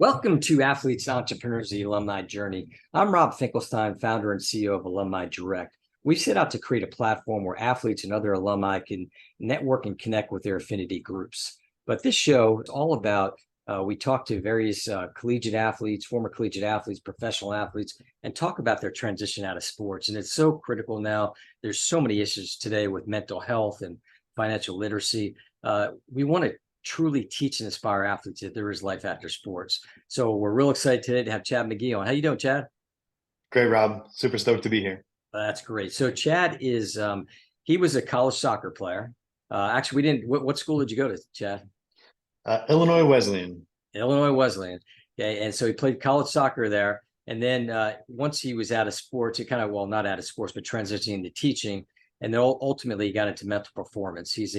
Welcome to Athletes and Entrepreneurs, the Alumni Journey. I'm Rob Finkelstein, founder and CEO of Alumni Direct. We set out to create a platform where athletes and other alumni can network and connect with their affinity groups. But this show is all about, we talk to various collegiate athletes, former collegiate athletes, professional athletes, and talk about their transition out of sports. And it's so critical now. There's so many issues today with mental health and financial literacy. We want to truly teach and inspire athletes that there is life after sports. So we're real excited today to have Chad McGehee on. How you doing, Chad? Great, Rob. Super stoked to be here. That's great. So Chad is he was a college soccer player. Actually, we didn't. What school did you go to, Chad? Illinois Wesleyan. Illinois Wesleyan. Okay, and so he played college soccer there. And then once he was out of sports, he kind of, well, not out of sports, but transitioning into teaching. And then ultimately he got into mental performance. He's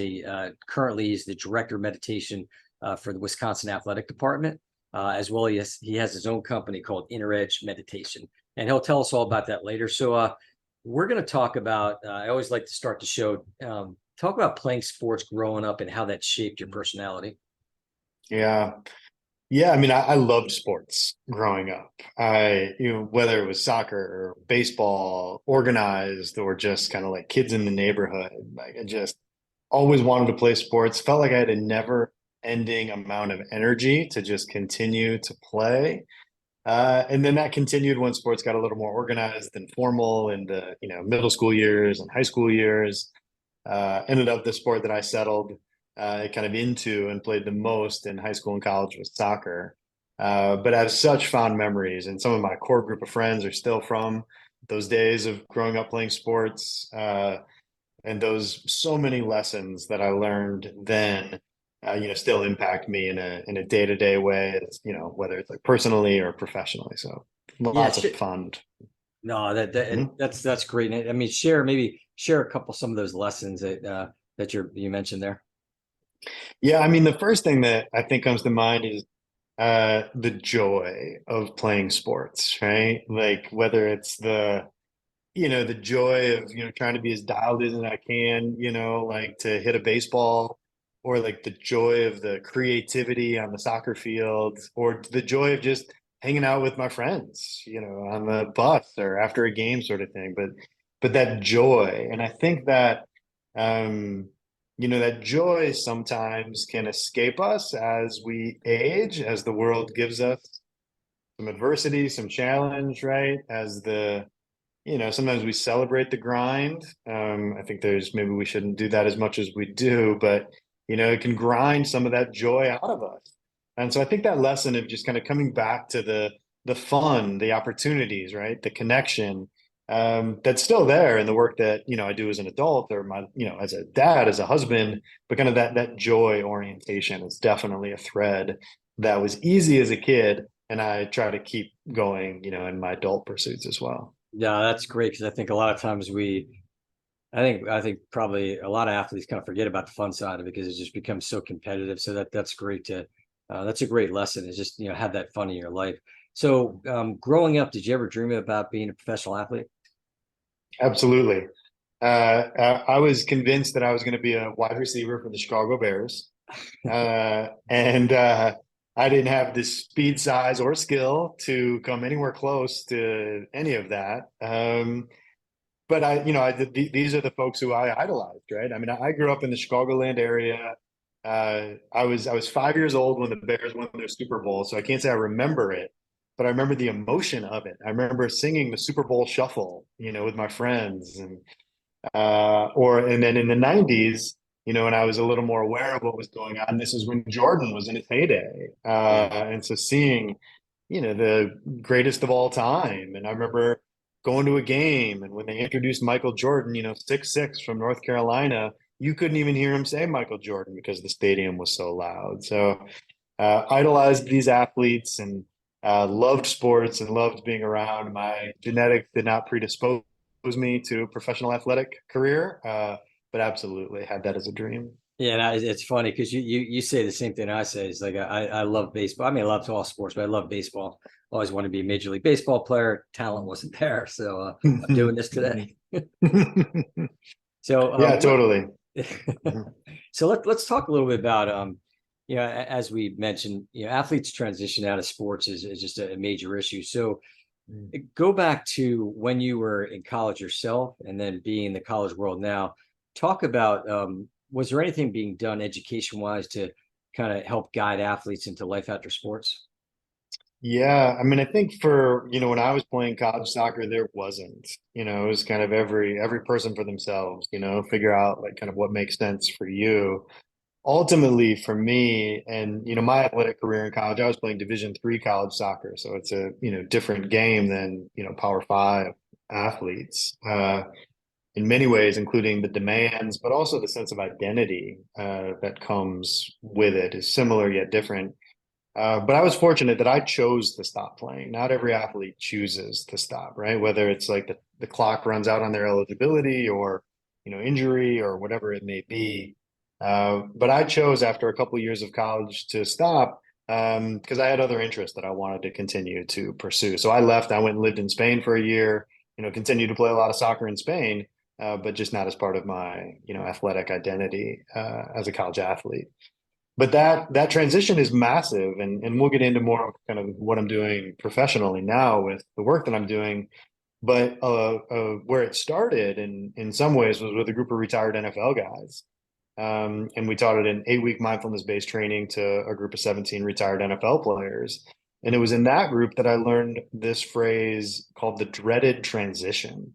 currently he's the director of meditation for the Wisconsin Athletic Department, as well as he has his own company called Inner Edge Meditation, and he'll tell us all about that later. So we're going to talk about. I always like to start the show. Talk about playing sports growing up and how that shaped your personality. Yeah. Yeah. I mean, I loved sports growing up. Whether it was soccer or baseball, organized, or just kind of like kids in the neighborhood, like I just always wanted to play sports. Felt like I had a never ending amount of energy to just continue to play. And then that continued when sports got a little more organized and formal in the, middle school years and high school years. Ended up the sport that I settled kind of into and played the most in high school and college was soccer. But I have such fond memories, and some of my core group of friends are still from those days of growing up playing sports. And those so many lessons that I learned then, still impact me in a day-to-day way, whether it's like personally or professionally. So Yeah, lots of fun. no, and Mhm. that's great. And I mean, share a couple some of those lessons that you mentioned there. Yeah, I mean, the first thing that I think comes to mind is the joy of playing sports, right? Like whether it's the joy of trying to be as dialed in as I can, like to hit a baseball, or like the joy of the creativity on the soccer field, or the joy of just hanging out with my friends, on the bus or after a game sort of thing. But that joy, and I think that that joy sometimes can escape us as we age, as the world gives us some adversity, some challenge, right? Sometimes we celebrate the grind. I think maybe we shouldn't do that as much as we do, but it can grind some of that joy out of us. And so I think that lesson of just kind of coming back to the fun, the opportunities, right? The connection, that's still there in the work that, I do as an adult, or as a dad, as a husband, but kind of that joy orientation is definitely a thread that was easy as a kid. And I try to keep going, in my adult pursuits as well. Yeah, that's great because I think a lot of times I think probably a lot of athletes kind of forget about the fun side of it because it just becomes so competitive. So that's great that's a great lesson is just have that fun in your life. So growing up, did you ever dream about being a professional athlete? Absolutely. I was convinced that I was going to be a wide receiver for the Chicago Bears. And I didn't have the speed, size, or skill to come anywhere close to any of that. But these are the folks who I idolized, right? I mean, I grew up in the Chicagoland area. I was 5 years old when the Bears won their Super Bowl, so I can't say I remember it, but I remember the emotion of it. I remember singing the Super Bowl shuffle, with my friends, and then in the '90s, when I was a little more aware of what was going on, this is when Jordan was in his heyday, Yeah. and so seeing, the greatest of all time, and I remember going to a game, and when they introduced Michael Jordan, 6'6" from North Carolina, you couldn't even hear him say Michael Jordan because the stadium was so loud. So idolized these athletes and loved sports and loved being around. My genetics did not predispose me to a professional athletic career, but absolutely had that as a dream. Yeah, and it's funny because you say the same thing I say. It's like I love baseball. I mean, I love all sports, but I love baseball. Always wanted to be a major league baseball player. Talent wasn't there, so I'm doing this today. So Yeah, totally. so let's talk a little bit about As we mentioned, athletes transition out of sports is just a major issue. So go back to when you were in college yourself and then being in the college world now. Talk about was there anything being done education wise to kind of help guide athletes into life after sports? Yeah, I mean, I think for, when I was playing college soccer, there wasn't, it was kind of every person for themselves, figure out like kind of what makes sense for you. Ultimately for me and, my athletic career in college, I was playing Division III college soccer. So it's a, different game than, Power Five athletes, in many ways, including the demands, but also the sense of identity, that comes with it is similar yet different. But I was fortunate that I chose to stop playing. Not every athlete chooses to stop, right? Whether it's like the clock runs out on their eligibility or, injury or whatever it may be. But I chose after a couple of years of college to stop because I had other interests that I wanted to continue to pursue. So I left. I went and lived in Spain for a year, continued to play a lot of soccer in Spain, but just not as part of my, athletic identity as a college athlete. But that transition is massive, and we'll get into more of kind of what I'm doing professionally now with the work that I'm doing. But where it started in some ways was with a group of retired NFL guys. And we taught it an 8-week mindfulness-based training to a group of 17 retired NFL players. And it was in that group that I learned this phrase called the dreaded transition,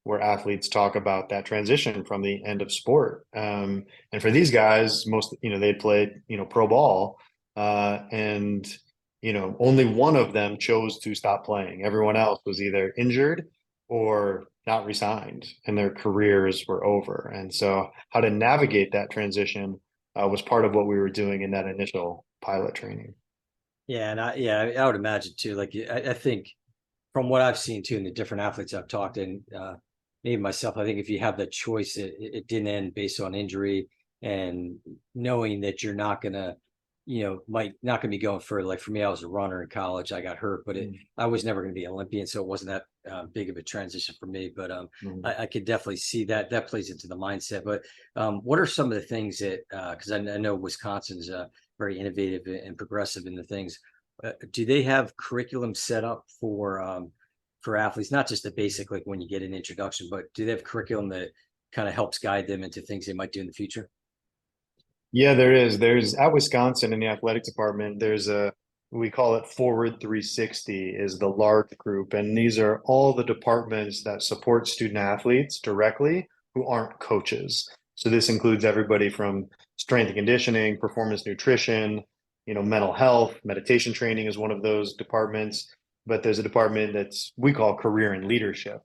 where athletes talk about that transition from the end of sport. And for these guys, most, they'd played, pro ball, and, only one of them chose to stop playing. Everyone else was either injured or not re-signed and their careers were over. And so how to navigate that transition was part of what we were doing in that initial pilot training. I would imagine too. Like I think from what I've seen too, and the different athletes I've talked and maybe myself, I think if you have the choice, it didn't end based on injury and knowing that you're not gonna, might not gonna be going further. Like for me, I was a runner in college. I got hurt, but I was never gonna be an Olympian, so it wasn't that big of a transition for me. But I could definitely see that that plays into the mindset. But what are some of the things that because I know Wisconsin's very innovative and progressive in the things. Do they have curriculum set up for athletes, not just the basic like when you get an introduction, but do they have curriculum that kind of helps guide them into things they might do in the future? Yeah, there is. There's at Wisconsin in the athletic department, we call it Forward 360 is the large group. And these are all the departments that support student athletes directly who aren't coaches. So this includes everybody from strength and conditioning, performance nutrition, mental health, meditation training is one of those departments. But there's a department we call career and leadership.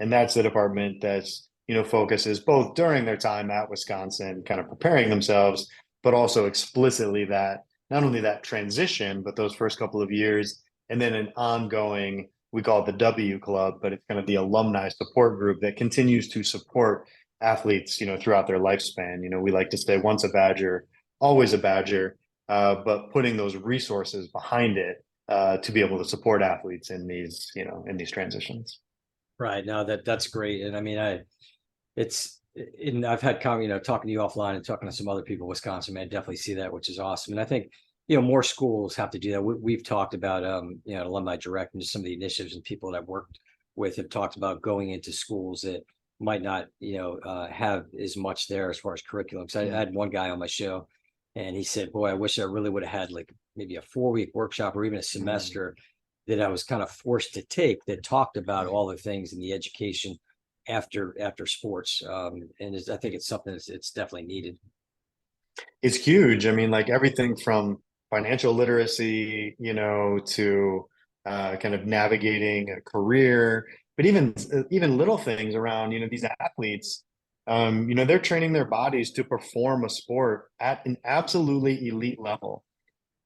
And that's the department that's focuses both during their time at Wisconsin, kind of preparing themselves, but also explicitly that not only that transition, but those first couple of years, and then an ongoing, we call it the W Club, but it's kind of the alumni support group that continues to support athletes, throughout their lifespan. We like to say once a Badger, always a Badger, but putting those resources behind it to be able to support athletes in these transitions. Right. Now that's great. And I mean, it's and I've had talking to you offline and talking to some other people in Wisconsin, man, I definitely see that, which is awesome. And I think, more schools have to do that. We've talked about Alumni Direct and just some of the initiatives and people that I've worked with have talked about going into schools that might not, have as much there as far as curriculum. So I had one guy on my show and he said, boy, I wish I really would have had like maybe a 4-week workshop or even a semester that I was kind of forced to take that talked about all the things in the education after sports. And I think it's something it's definitely needed. It's huge. I mean, like everything from financial literacy, to kind of navigating a career, but even little things around, these athletes, they're training their bodies to perform a sport at an absolutely elite level.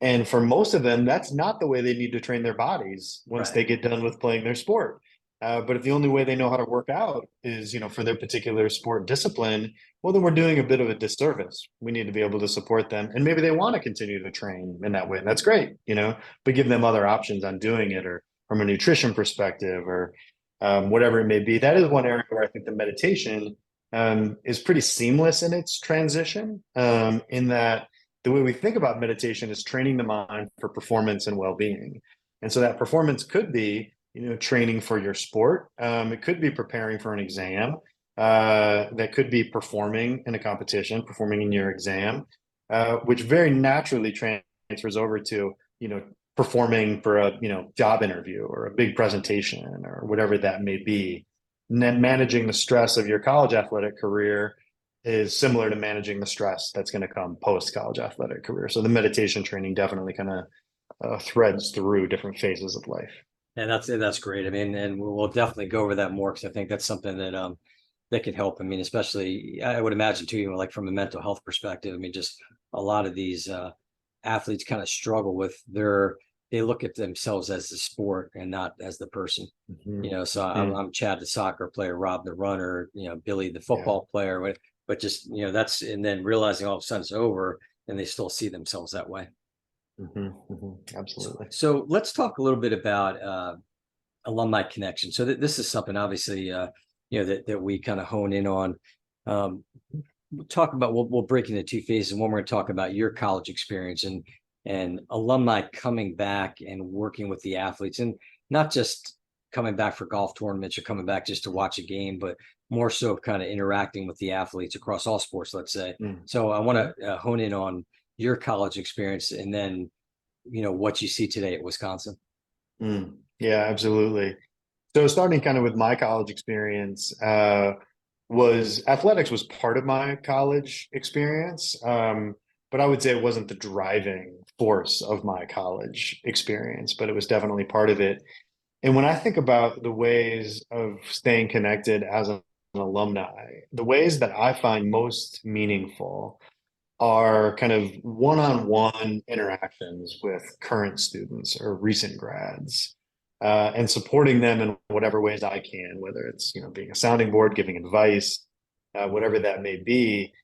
And for most of them, that's not the way they need to train their bodies once Right. they get done with playing their sport. But if the only way they know how to work out is, for their particular sport discipline, well, then we're doing a bit of a disservice. We need to be able to support them. And maybe they want to continue to train in that way. And that's great, but give them other options on doing it or from a nutrition perspective or whatever it may be. That is one area where I think the meditation is pretty seamless in its transition, in that the way we think about meditation is training the mind for performance and well-being. And so that performance could be, training for your sport. It could be preparing for an exam. That could be performing in a competition, performing in your exam, which very naturally transfers over to, performing for a, job interview or a big presentation or whatever that may be. And then managing the stress of your college athletic career is similar to managing the stress that's going to come post college athletic career. So the meditation training definitely kind of threads through different phases of life. And that's great. I mean, and we'll definitely go over that more because I think that's something that that could help. I mean, especially I would imagine too, like from a mental health perspective. I mean, just a lot of these athletes kind of struggle with they look at themselves as the sport and not as the person. Mm-hmm. So I'm Chad the soccer player, Rob the runner, Billy the football player, but just that's, and then realizing all of a sudden it's over and they still see themselves that way. Mm-hmm. Mm-hmm. Absolutely. So let's talk a little bit about alumni connection. So this is something obviously that we kind of hone in on. We'll talk about we'll break into two phases. One, we're going to talk about your college experience and alumni coming back and working with the athletes, and not just coming back for golf tournaments or coming back just to watch a game, but more so kind of interacting with the athletes across all sports, let's say. So I want to hone in on your college experience and then what you see today at Wisconsin. Yeah, absolutely. So starting kind of with my college experience, was athletics was part of my college experience. But I would say it wasn't the driving force of my college experience, but it was definitely part of it. And when I think about the ways of staying connected as an alumni, the ways that I find most meaningful are kind of one-on-one interactions with current students or recent grads, and supporting them in whatever ways I can, whether it's being a sounding board, giving advice, whatever that may be.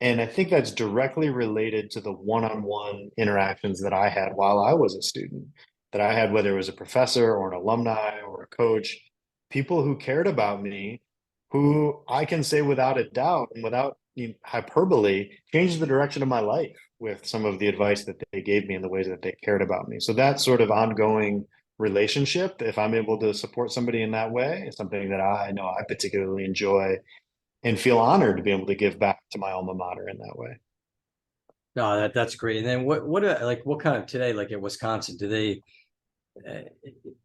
And I think that's directly related to the one-on-one interactions that I had while I was a student, that I had, whether it was a professor or an alumni or a coach, people who cared about me, who I can say without a doubt and without hyperbole, changed the direction of my life with some of the advice that they gave me and the ways that they cared about me. So that sort of ongoing relationship, if I'm able to support somebody in that way, is something that I know I particularly enjoy and feel honored to be able to give back to my alma mater in that way. No, that's great. And then what kind of today, like at Wisconsin, uh,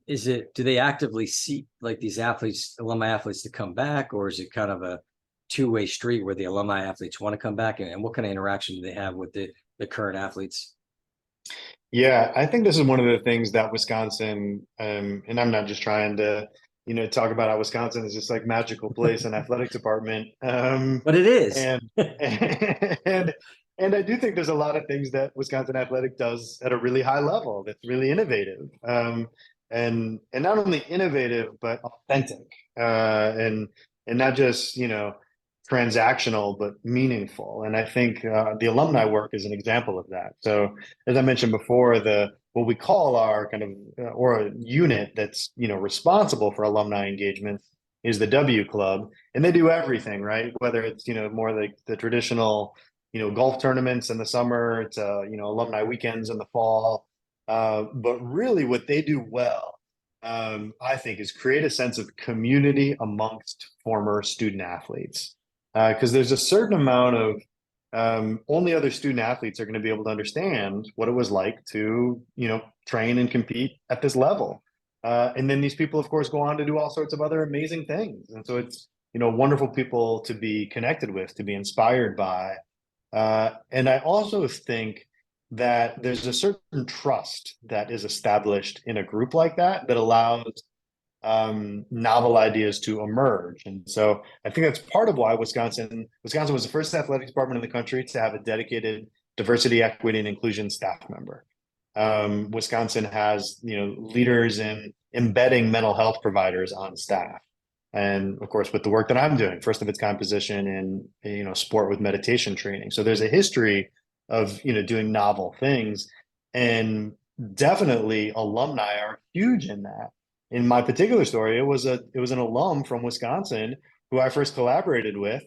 do they actively seek like these alumni athletes to come back, or is it kind of a two-way street where the alumni athletes want to come back, and what kind of interaction do they have with the current athletes? Yeah, I think this is one of the things that Wisconsin, and I'm not just trying to, talk about how Wisconsin is just like magical place and athletic department. But it is. And and and I do think there's a lot of things that Wisconsin Athletic does at a really high level that's really innovative. And not only innovative but authentic. And not just, transactional but meaningful. And I think the alumni work is an example of that. So as I mentioned before, the what we call our kind of or a unit that's responsible for alumni engagements is the W Club, and they do everything, right? Whether it's more like the traditional golf tournaments in the summer, it's alumni weekends in the fall, but really what they do well, I think, is create a sense of community amongst former student athletes, because there's a certain amount of only other student athletes are going to be able to understand what it was like to train and compete at this level. And then these people, of course, go on to do all sorts of other amazing things. And so it's, wonderful people to be connected with, to be inspired by. And I also think that there's a certain trust that is established in a group like that that allows novel ideas to emerge. And so I think that's part of why Wisconsin was the first athletic department in the country to have a dedicated diversity, equity, and inclusion staff member. Wisconsin has leaders in embedding mental health providers on staff. And of course, with the work that I'm doing, first of its kind position in sport with meditation training. So there's a history of doing novel things, and definitely alumni are huge in that. In my particular story, it was an alum from Wisconsin who I first collaborated with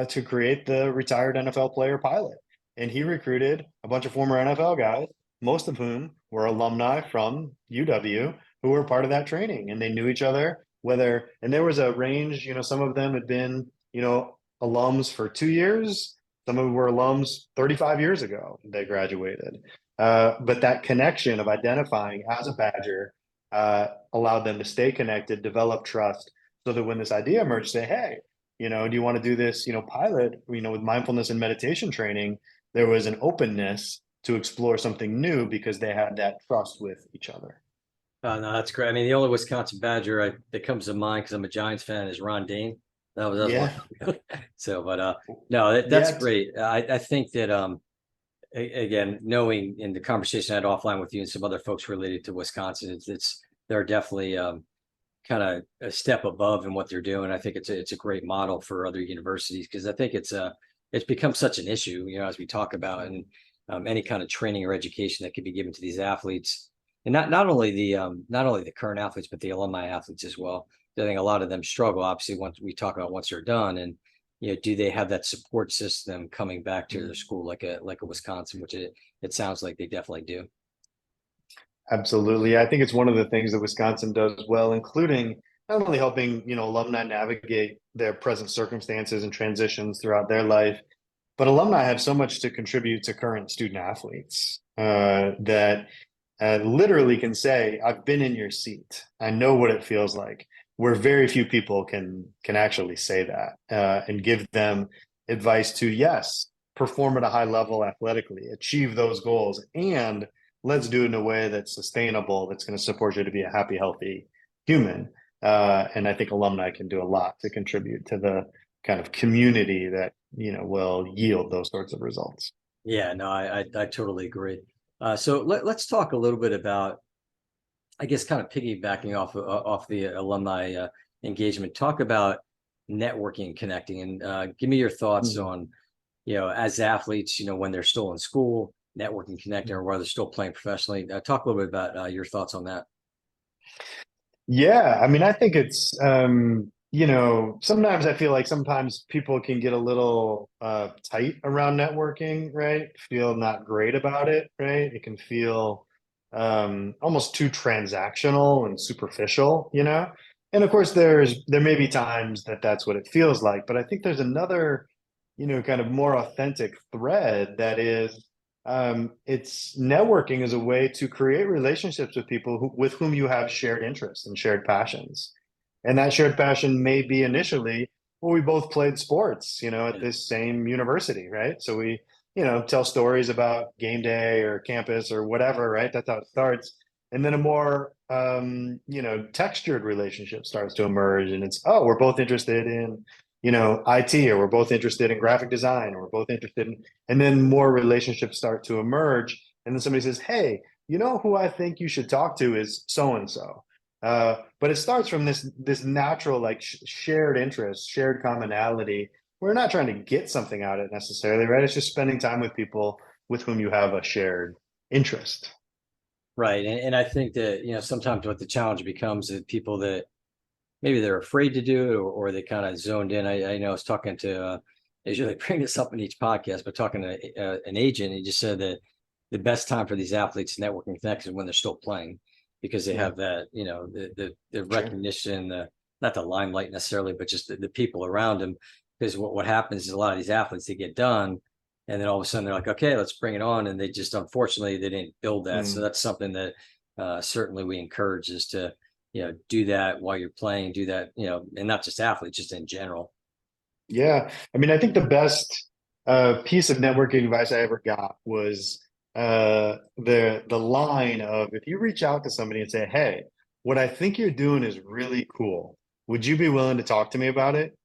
to create the retired NFL player pilot. and he recruited a bunch of former NFL guys, most of whom were alumni from UW, who were part of that training, and they knew each other. And there was a range, some of them had been, alums for 2 years. Some of them were alums 35 years ago they graduated. But that connection of identifying as a Badger allowed them to stay connected, develop trust, so that when this idea emerged, say, hey, do you want to do this, pilot, with mindfulness and meditation training, there was an openness to explore something new because they had that trust with each other. No, that's great. I mean, the only Wisconsin Badger that comes to mind because I'm a Giants fan is Ron Dane. That was Yeah. one. So, but no, that's Yeah. great. I think that again, knowing in the conversation I had offline with you and some other folks related to Wisconsin, they're definitely kind of a step above in what they're doing. I think it's a great model for other universities because I think it's become such an issue, as we talk about, and any kind of training or education that could be given to these athletes, and not only the current athletes, but the alumni athletes as well. I think a lot of them struggle, obviously, once they're done, and do they have that support system coming back to their school like a Wisconsin, which it sounds like they definitely do. Absolutely. I think it's one of the things that Wisconsin does well, including not only helping, alumni navigate their present circumstances and transitions throughout their life, but alumni have so much to contribute to current student athletes that literally can say, I've been in your seat. I know what it feels like. Where very few people can actually say that and give them advice to, yes, perform at a high level athletically, achieve those goals, and let's do it in a way that's sustainable, that's going to support you to be a happy, healthy human. And I think alumni can do a lot to contribute to the kind of community that, will yield those sorts of results. Yeah, no, I totally agree. So let's talk a little bit about, I guess, kind of piggybacking off the alumni engagement. Talk about networking and connecting, and give me your thoughts on, as athletes, when they're still in school, networking, connecting, or while they're still playing professionally. Talk a little bit about your thoughts on that. Yeah, I mean, I think it's sometimes I feel like sometimes people can get a little tight around networking, right? Feel not great about it, right? It can feel almost too transactional and superficial. And of course, there may be times that that's what it feels like, but I think there's another, kind of more authentic thread that is it's networking as a way to create relationships with people with whom you have shared interests and shared passions. And that shared passion may be initially, well, we both played sports, at this same university, right? So we, tell stories about game day or campus or whatever, right? That's how it starts. And then a more, textured relationship starts to emerge. And it's, oh, we're both interested in, IT, or we're both interested in graphic design, or we're both interested in, and then more relationships start to emerge. And then somebody says, hey, who I think you should talk to is so and so. But it starts from this natural, like, shared interest, shared commonality. We're not trying to get something out of it necessarily, right? It's just spending time with people with whom you have a shared interest. Right. And I think that, sometimes what the challenge becomes is people that maybe they're afraid to do it, or they kind of zoned in. I know I was talking to, I usually bring this up in each podcast, but talking to an agent, he just said that the best time for these athletes to network and connect is when they're still playing, because they have that, the recognition, not the limelight necessarily, but just the people around them. Because what happens is a lot of these athletes, they get done, and then all of a sudden they're like, okay, let's bring it on. And they just, unfortunately, they didn't build that. So that's something that certainly we encourage, is to, do that while you're playing, do that, and not just athletes, just in general. Yeah. I mean, I think the best piece of networking advice I ever got was the line of, if you reach out to somebody and say, hey, what I think you're doing is really cool. Would you be willing to talk to me about it?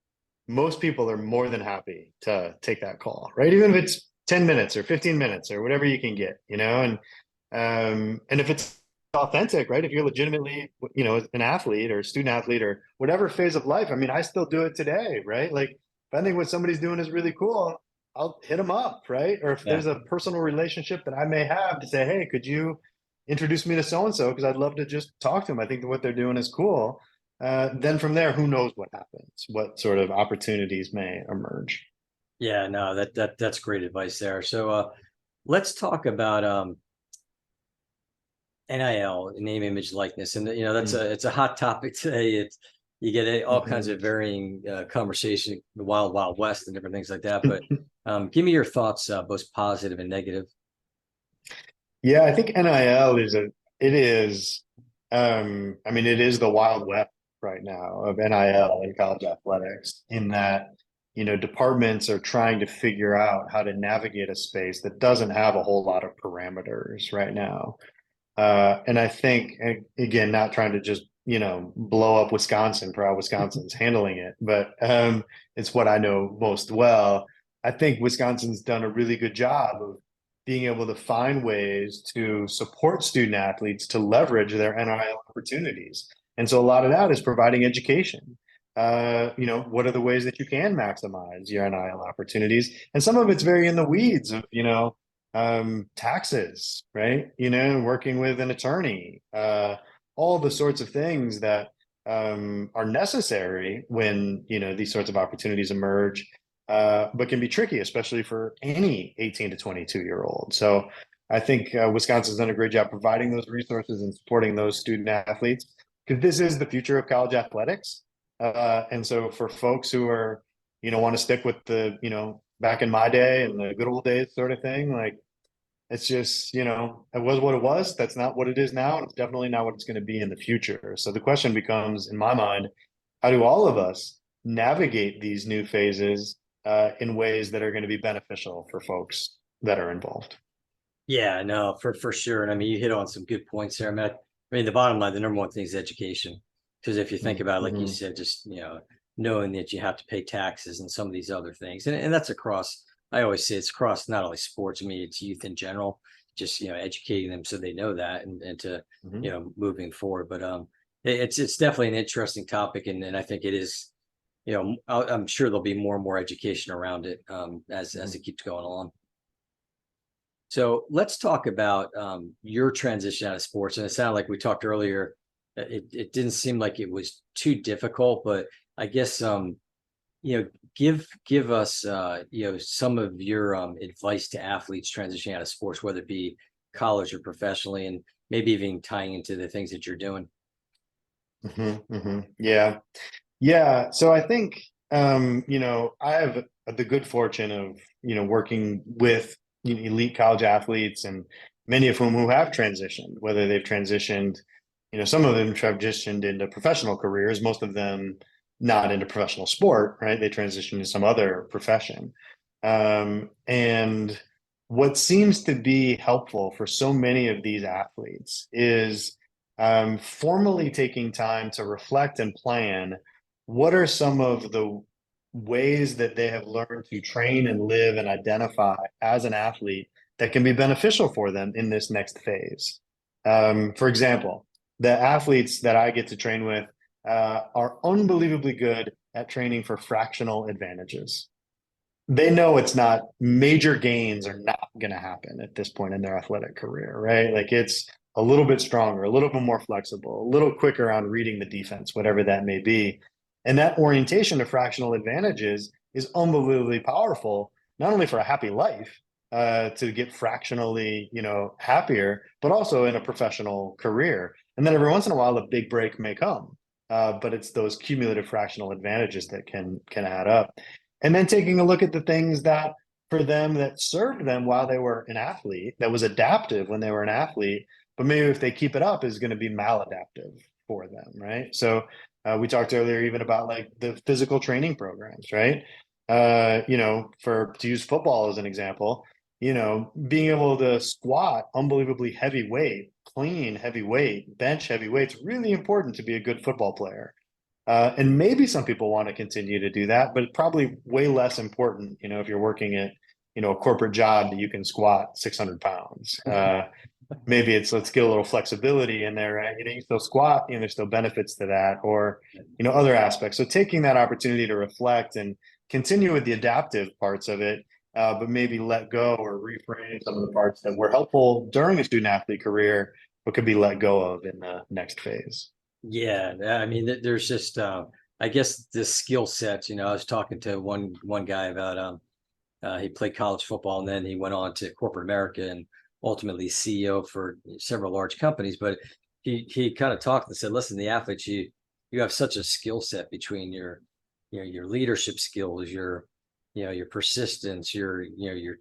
Most people are more than happy to take that call, right? Even if it's 10 minutes or 15 minutes or whatever you can get, and if it's authentic, right? If you're legitimately, an athlete or a student athlete or whatever phase of life, I mean, I still do it today, right? Like, if I think what somebody's doing is really cool, I'll hit them up, right? Or if there's a personal relationship that I may have, to say, hey, could you introduce me to so-and-so? Because I'd love to just talk to them. I think that what they're doing is cool. Then from there, who knows what happens, what sort of opportunities may emerge. Yeah, no, that's great advice there. So let's talk about NIL, name, image, likeness, and that's it's a hot topic today. It's you get all kinds Mhm. of varying conversation, the wild wild west, and different things like that. But give me your thoughts, both positive and negative. Yeah, I think NIL it is I mean it is the wild west right now of NIL in college athletics in that departments are trying to figure out how to navigate a space that doesn't have a whole lot of parameters right now. And I think, again, not trying to just, blow up Wisconsin for how Wisconsin's handling it, but it's what I know most well. I think Wisconsin's done a really good job of being able to find ways to support student athletes to leverage their NIL opportunities. And so a lot of that is providing education. What are the ways that you can maximize your NIL opportunities? And some of it's very in the weeds of, taxes, right? Working with an attorney, all the sorts of things that are necessary when, these sorts of opportunities emerge, but can be tricky, especially for any 18 to 22-year-old. So I think Wisconsin's done a great job providing those resources and supporting those student athletes because this is the future of college athletics. And so for folks who are, want to stick with the, back in my day and the good old days sort of thing, like it's just, it was what it was. That's not what it is now. And it's definitely not what it's going to be in the future. So the question becomes, in my mind, how do all of us navigate these new phases in ways that are going to be beneficial for folks that are involved? Yeah, no, for sure. And I mean, you hit on some good points there, Matt. I mean, the bottom line, the number one thing is education. Because if you think about it, like you Mm-hmm. said, just knowing that you have to pay taxes and some of these other things, and that's across. I always say it's across not only sports. I mean, it's youth in general. Just educating them so they know that, and to Mm-hmm. moving forward. But it's definitely an interesting topic, and I think it is. I'm sure there'll be more and more education around it as it keeps going along. So let's talk about your transition out of sports. And it sounded like we talked earlier, it didn't seem like it was too difficult, but I guess give us some of your advice to athletes transitioning out of sports, whether it be college or professionally, and maybe even tying into the things that you're doing. Mm-hmm. Mm-hmm. Yeah. Yeah. So I think, I have the good fortune of, working with elite college athletes and many of whom who have transitioned, whether they've transitioned, some of them transitioned into professional careers, most of them not into professional sport, right? They transitioned to some other profession. And what seems to be helpful for so many of these athletes is formally taking time to reflect and plan what are some of the ways that they have learned to train and live and identify as an athlete that can be beneficial for them in this next phase. For example, the athletes that I get to train with are unbelievably good at training for fractional advantages. They know it's not major gains are not going to happen at this point in their athletic career, right? Like it's a little bit stronger, a little bit more flexible, a little quicker on reading the defense, whatever that may be. And that orientation to fractional advantages is unbelievably powerful, not only for a happy life, to get fractionally, happier, but also in a professional career. And then every once in a while, a big break may come, but it's those cumulative fractional advantages that can add up. And then taking a look at the things that for them that served them while they were an athlete, that was adaptive when they were an athlete, but maybe if they keep it up is going to be maladaptive for them, right? So we talked earlier even about like the physical training programs, right? For to use football as an example, being able to squat unbelievably heavy weight, clean heavy weight, bench heavy weight, it's really important to be a good football player. And maybe some people want to continue to do that, but probably way less important, if you're working at, a corporate job that you can squat 600 pounds. Maybe it's let's get a little flexibility in there, right? You still squat, there's still benefits to that, or other aspects. So taking that opportunity to reflect and continue with the adaptive parts of it, but maybe let go or reframe some of the parts that were helpful during a student athlete career, but could be let go of in the next phase. Yeah, I mean, there's just I guess the skill sets. I was talking to one guy about He played college football, and then he went on to corporate America and ultimately CEO for several large companies. But he kind of talked and said, "Listen, the athletes, you have such a skill set between your your leadership skills, your persistence, your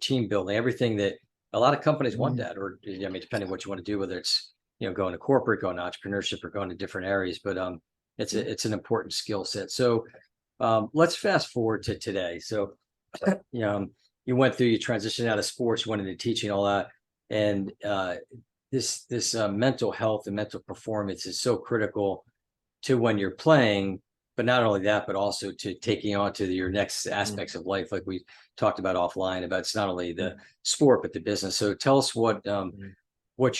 team building, everything that a lot of companies want that, or I mean, depending what you want to do, whether it's going to corporate, going to entrepreneurship, or going to different areas. But it's an important skill set. So let's fast forward to today. So you went through, you transitioned out of sports, went into teaching, all that, and this mental health and mental performance is so critical to when you're playing, but not only that, but also to taking on to your next aspects of life, like we talked about offline, about it's not only the sport but the business. So tell us what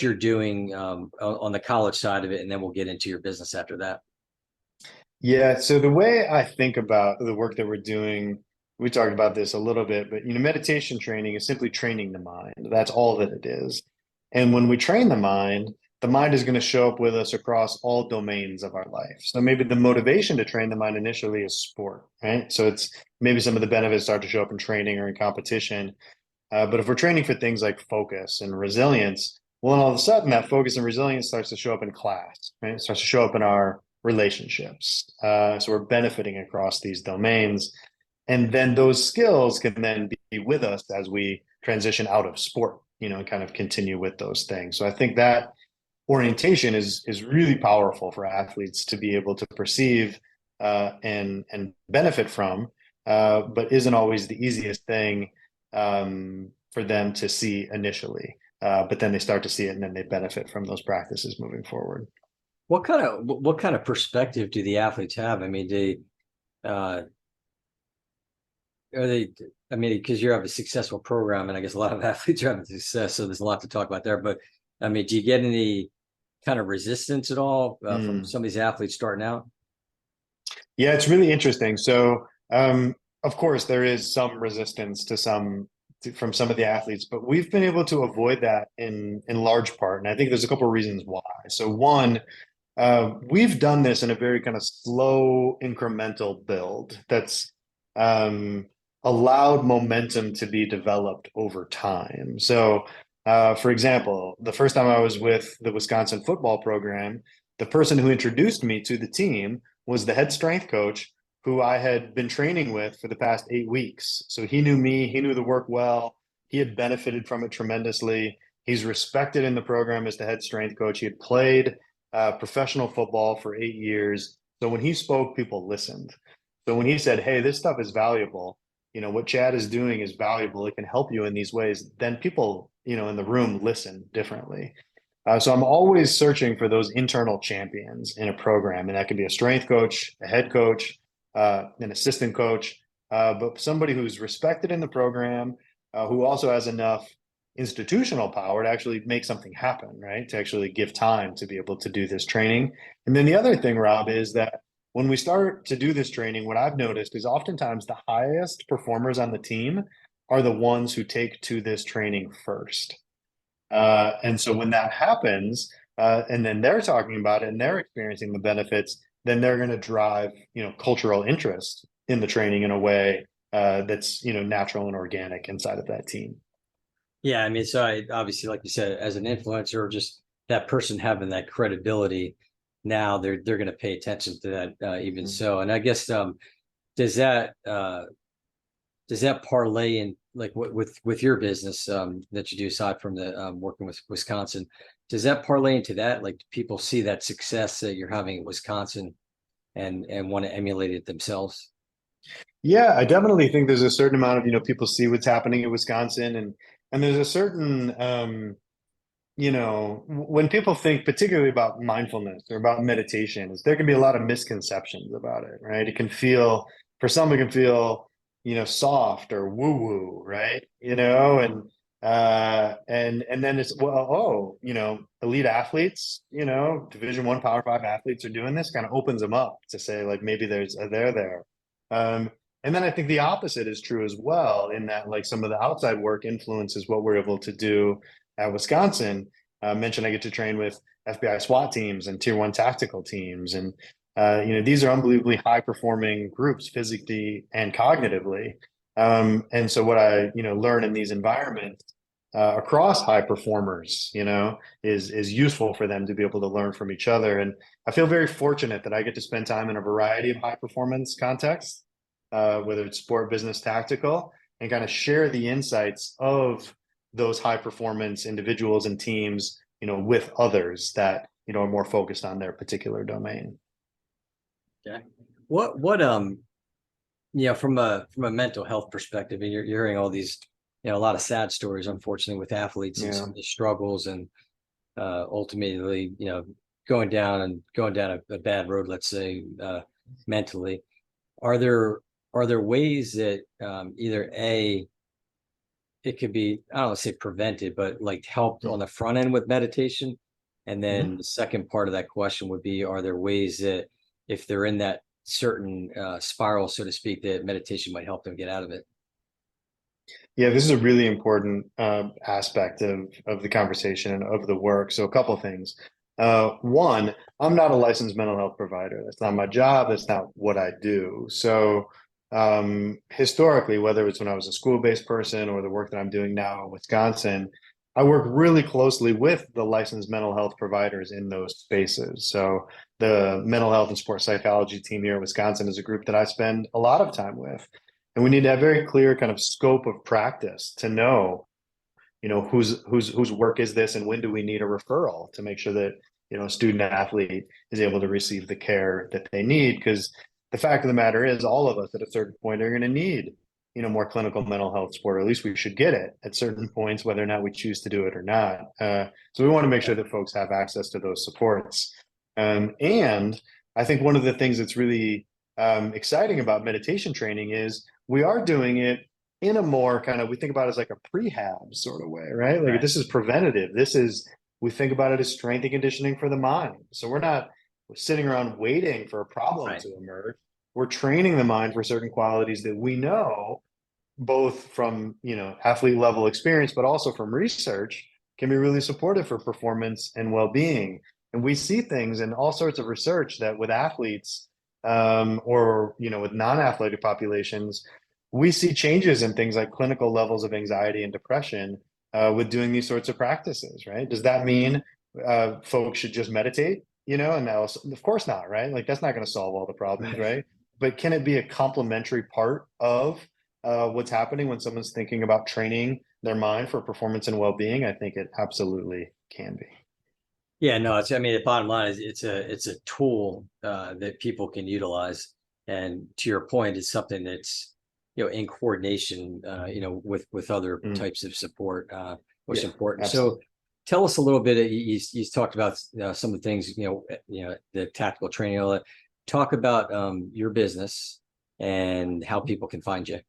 you're doing on the college side of it, and then we'll get into your business after that. Yeah, so the way I think about the work that we're doing, we talked about this a little bit, but meditation training is simply training the mind. That's all that it is. And when we train the mind is going to show up with us across all domains of our life. So maybe the motivation to train the mind initially is sport, right? So it's maybe some of the benefits start to show up in training or in competition. But if we're training for things like focus and resilience, well, then all of a sudden that focus and resilience starts to show up in class, right? It starts to show up in our relationships. So we're benefiting across these domains. And then those skills can then be with us as we transition out of sport, and kind of continue with those things. So I think that orientation is really powerful for athletes to be able to perceive and benefit from, but isn't always the easiest thing for them to see initially. But then they start to see it, and then they benefit from those practices moving forward. What kind of perspective do the athletes have? I mean, are they, I mean, because you have a successful program, and I guess a lot of athletes are having success, so there's a lot to talk about there. But I mean, do you get any kind of resistance at all from some of these athletes starting out? Yeah, it's really interesting. So, of course, there is some resistance from some of the athletes, but we've been able to avoid that in large part, and I think there's a couple of reasons why. So, one, we've done this in a very kind of slow, incremental build that's allowed momentum to be developed over time. So, for example, the first time I was with the Wisconsin football program, the person who introduced me to the team was the head strength coach who I had been training with for the past 8 weeks. So he knew me, he knew the work well, he had benefited from it tremendously. He's respected in the program as the head strength coach. He had played professional football for 8 years. So when he spoke, people listened. So when he said, "Hey, this stuff is valuable, what Chad is doing is valuable, it can help you in these ways," then people, in the room listen differently. So I'm always searching for those internal champions in a program, and that could be a strength coach, a head coach, an assistant coach, but somebody who's respected in the program, who also has enough institutional power to actually make something happen, right? To actually give time to be able to do this training. And then the other thing, Rob, is that when we start to do this training, what I've noticed is oftentimes the highest performers on the team are the ones who take to this training first. And so when that happens, and then they're talking about it and they're experiencing the benefits, then they're going to drive, cultural interest in the training in a way that's, natural and organic inside of that team. Yeah, I mean, so I obviously, like you said, as an influencer, just that person having that credibility, now they're going to pay attention to that even so. And I guess does that parlay in, like, with your business that you do aside from the working with Wisconsin, does that parlay into that? Like, people see that success that you're having in Wisconsin and want to emulate it themselves? Yeah, I definitely think there's a certain amount of, people see what's happening in Wisconsin, and there's a certain when people think particularly about mindfulness or about meditation, is there can be a lot of misconceptions about it, right? For some it can feel, soft or woo-woo, right? And then it's, well, oh, elite athletes, Division I Power Five athletes are doing this, kind of opens them up to say, like, maybe there's a there. And then I think the opposite is true as well, in that, like, some of the outside work influences what we're able to do at Wisconsin. Mentioned I get to train with FBI SWAT teams and Tier 1 tactical teams. And, these are unbelievably high performing groups physically and cognitively. And so what I, learn in these environments across high performers, is useful for them to be able to learn from each other. And I feel very fortunate that I get to spend time in a variety of high performance contexts, whether it's sport, business, tactical, and kind of share the insights of those high performance individuals and teams, with others that, are more focused on their particular domain. Yeah. What from a mental health perspective, and you're hearing all these, a lot of sad stories, unfortunately, with athletes and some of the struggles, and ultimately, going down a bad road, let's say, mentally. Are there ways that either it could be, I don't want to say prevented, but like helped on the front end with meditation? And then the second part of that question would be, are there ways that if they're in that certain spiral, so to speak, that meditation might help them get out of it? Yeah, this is a really important aspect of the conversation and of the work. So a couple of things. One, I'm not a licensed mental health provider. That's not my job. That's not what I do. So historically, whether it's when I was a school-based person or the work that I'm doing now in Wisconsin, I work really closely with the licensed mental health providers in those spaces. So the mental health and sports psychology team here in Wisconsin is a group that I spend a lot of time with. And we need to have very clear kind of scope of practice to know, whose work is this and when do we need a referral to make sure that, a student athlete is able to receive the care that they need. Because the fact of the matter is all of us at a certain point are going to need, more clinical mental health support, or at least we should get it at certain points, whether or not we choose to do it or not. So we want to make sure that folks have access to those supports. And I think one of the things that's really exciting about meditation training is we are doing it in a more kind of, we think about it as like a prehab sort of way, right? Like this is preventative. We think about it as strength and conditioning for the mind. So we're not sitting around waiting for a problem to emerge. We're training the mind for certain qualities that we know, both from, athlete level experience, but also from research, can be really supportive for performance and well-being. And we see things in all sorts of research that with athletes, or with non-athletic populations, we see changes in things like clinical levels of anxiety and depression with doing these sorts of practices, right? Does that mean folks should just meditate? And now, of course not, right? Like that's not going to solve all the problems, right? But can it be a complementary part of what's happening when someone's thinking about training their mind for performance and well-being? I think it absolutely can be. Yeah, no, the bottom line is it's a tool that people can utilize. And to your point, it's something that's, in coordination, with other types of support, which is important. Absolutely. So tell us a little bit, you talked about some of the things, the tactical training. Talk about your business and how people can find you.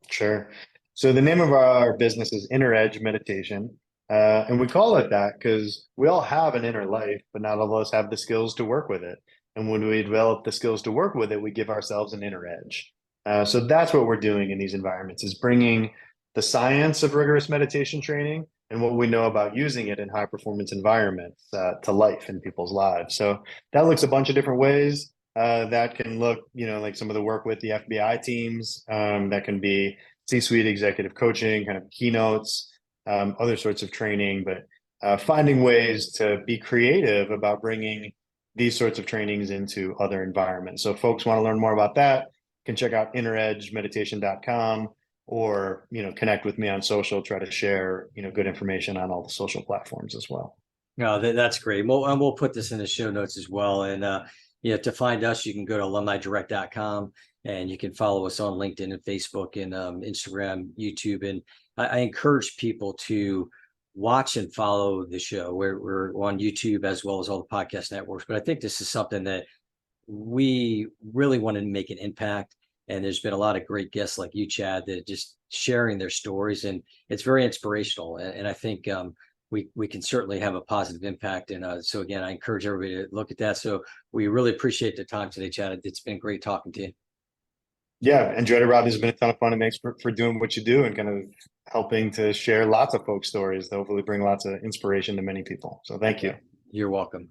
Sure. So the name of our business is Inner Edge Meditation. And we call it that because we all have an inner life, but not all of us have the skills to work with it. And when we develop the skills to work with it, we give ourselves an inner edge. So that's what we're doing in these environments, is bringing the science of rigorous meditation training and what we know about using it in high performance environments to life in people's lives. So that looks a bunch of different ways. That can look, like some of the work with the FBI teams. That can be C-suite executive coaching, kind of keynotes, other sorts of training, but finding ways to be creative about bringing these sorts of trainings into other environments. So if folks want to learn more about that, can check out inneredgemeditation.com, or, connect with me on social, try to share, good information on all the social platforms as well. No, that's great. And we'll put this in the show notes as well. And, to find us, you can go to alumnidirect.com, and you can follow us on LinkedIn and Facebook and Instagram, YouTube. And I encourage people to watch and follow the show. We're on YouTube as well as all the podcast networks. But I think this is something that we really want to make an impact. And there's been a lot of great guests like you, Chad, that just sharing their stories, and it's very inspirational. And I think we can certainly have a positive impact. And so again, I encourage everybody to look at that. So we really appreciate the time today, Chad. It's been great talking to you. Yeah, enjoyed it, Rob. It's been a ton of fun, and thanks for doing what you do and kind of helping to share lots of folk stories that hopefully bring lots of inspiration to many people. So thank you. You're welcome.